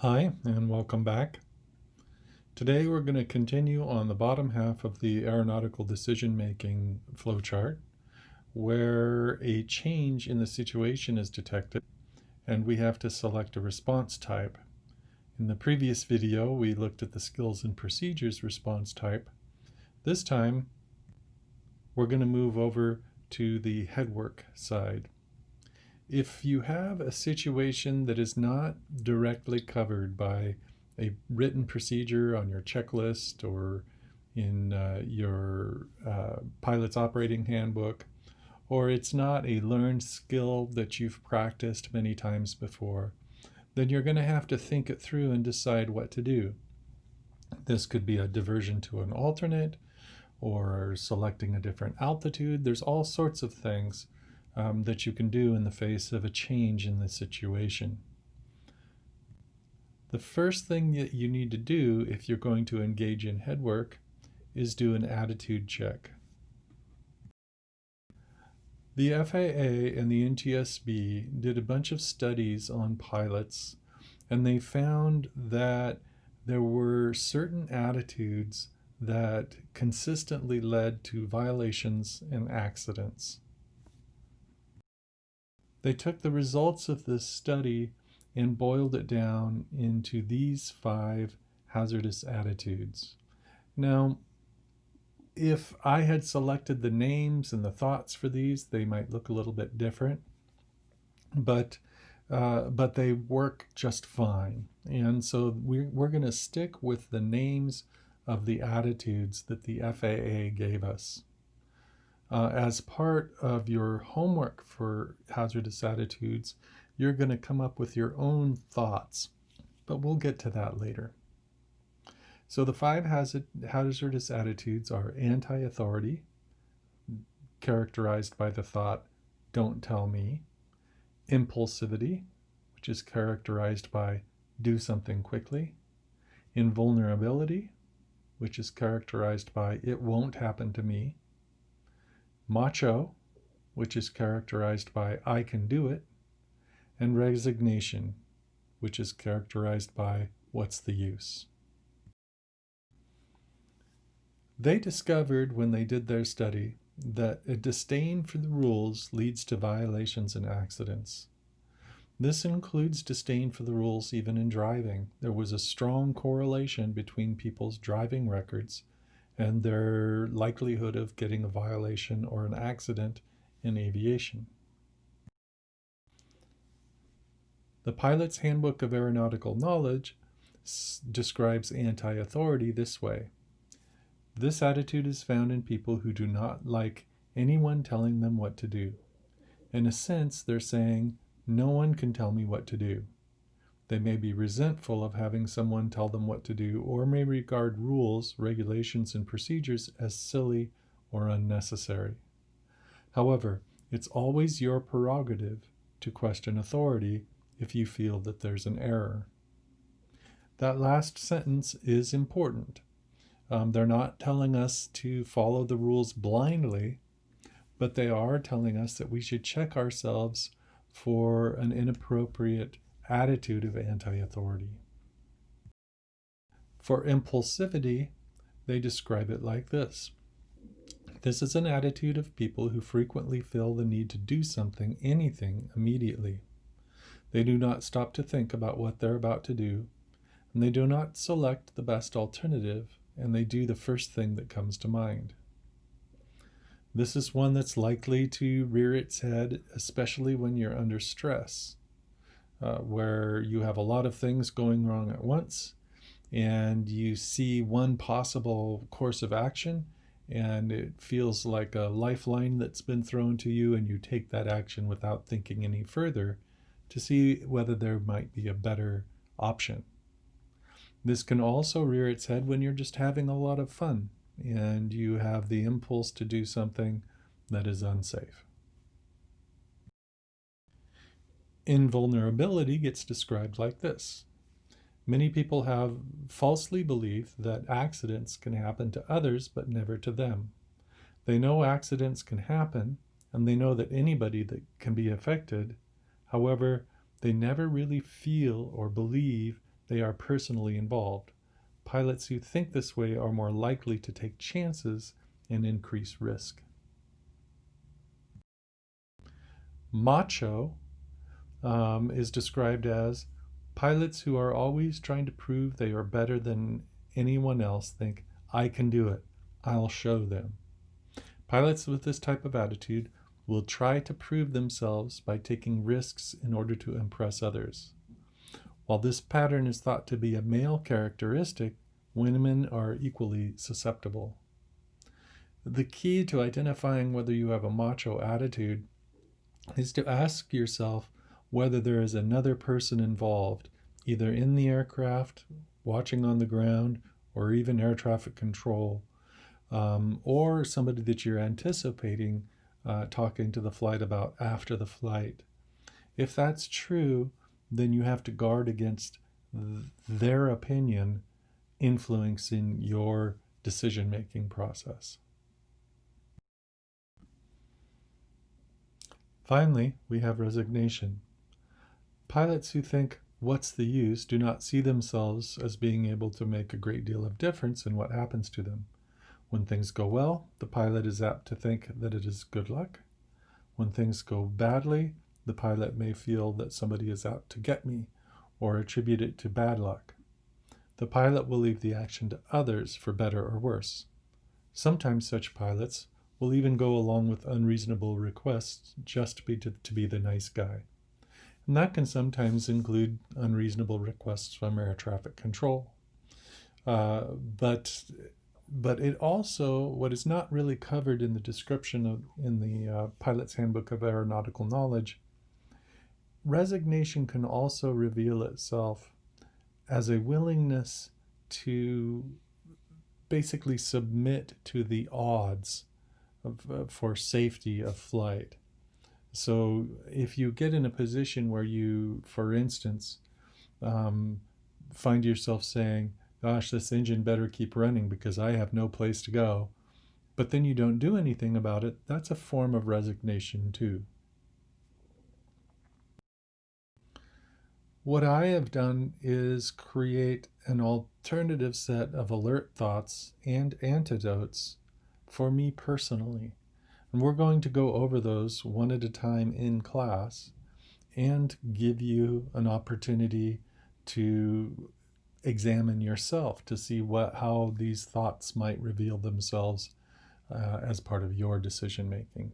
Hi, and welcome back. Today we're going to continue on the bottom half of the aeronautical decision-making flowchart, where a change in the situation is detected, and we have to select a response type. In the previous video, we looked at the skills and procedures response type. This time, we're going to move over to the headwork side. If you have a situation that is not directly covered by a written procedure on your checklist or in your pilot's operating handbook, or it's not a learned skill that you've practiced many times before, then you're going to have to think it through and decide what to do. This could be a diversion to an alternate or selecting a different altitude. There's all sorts of things that you can do in the face of a change in the situation. The first thing that you need to do if you're going to engage in headwork is do an attitude check. The FAA and the NTSB did a bunch of studies on pilots, and they found that there were certain attitudes that consistently led to violations and accidents. They took the results of this study and boiled it down into these 5 hazardous attitudes. Now, if I had selected the names and the thoughts for these, they might look a little bit different, but they work just fine. And so we're going to stick with the names of the attitudes that the FAA gave us. As part of your homework for hazardous attitudes, you're going to come up with your own thoughts, but we'll get to that later. So the 5 hazardous attitudes are anti-authority, characterized by the thought, "Don't tell me"; impulsivity, which is characterized by "Do something quickly"; invulnerability, which is characterized by "It won't happen to me"; macho, which is characterized by "I can do it"; and resignation, which is characterized by "What's the use?" They discovered when they did their study that a disdain for the rules leads to violations and accidents. This includes disdain for the rules even in driving. There was a strong correlation between people's driving records and their likelihood of getting a violation or an accident in aviation. The Pilot's Handbook of Aeronautical Knowledge describes anti-authority this way. This attitude is found in people who do not like anyone telling them what to do. In a sense, they're saying, "No one can tell me what to do." They may be resentful of having someone tell them what to do, or may regard rules, regulations, and procedures as silly or unnecessary. However, it's always your prerogative to question authority if you feel that there's an error. That last sentence is important. They're not telling us to follow the rules blindly, but they are telling us that we should check ourselves for an inappropriate attitude of anti-authority. For impulsivity, they describe it like this. This is an attitude of people who frequently feel the need to do something, anything, immediately. They do not stop to think about what they're about to do, and they do not select the best alternative, and they do the first thing that comes to mind. This is one that's likely to rear its head, especially when you're under stress, where you have a lot of things going wrong at once, and you see one possible course of action, and it feels like a lifeline that's been thrown to you, and you take that action without thinking any further to see whether there might be a better option. This can also rear its head when you're just having a lot of fun and you have the impulse to do something that is unsafe. Invulnerability gets described like this. Many people have falsely believed that accidents can happen to others but never to them. They know accidents can happen, and they know that anybody that can be affected. However, they never really feel or believe they are personally involved. Pilots who think this way are more likely to take chances and increase risk. Macho is described as pilots who are always trying to prove they are better than anyone else think, I can do it, I'll show them. Pilots with this type of attitude will try to prove themselves by taking risks in order to impress others. While this pattern is thought to be a male characteristic, women are equally susceptible. The key to identifying whether you have a macho attitude is to ask yourself whether there is another person involved, either in the aircraft, watching on the ground, or even air traffic control, or somebody that you're anticipating talking to the flight about after the flight. If that's true, then you have to guard against their opinion influencing your decision-making process. Finally, we have resignation. Pilots who think, what's the use, do not see themselves as being able to make a great deal of difference in what happens to them. When things go well, the pilot is apt to think that it is good luck. When things go badly, the pilot may feel that somebody is out to get me, or attribute it to bad luck. The pilot will leave the action to others for better or worse. Sometimes such pilots will even go along with unreasonable requests just to be the nice guy. And that can sometimes include unreasonable requests from air traffic control. But it also, what is not really covered in the description in the Pilot's Handbook of Aeronautical Knowledge, resignation can also reveal itself as a willingness to basically submit to the odds for safety of flight. So if you get in a position where you, for instance, find yourself saying, gosh, this engine better keep running because I have no place to go, but then you don't do anything about it, that's a form of resignation too. What I have done is create an alternative set of alert thoughts and antidotes for me personally. And we're going to go over those one at a time in class and give you an opportunity to examine yourself to see how these thoughts might reveal themselves as part of your decision making.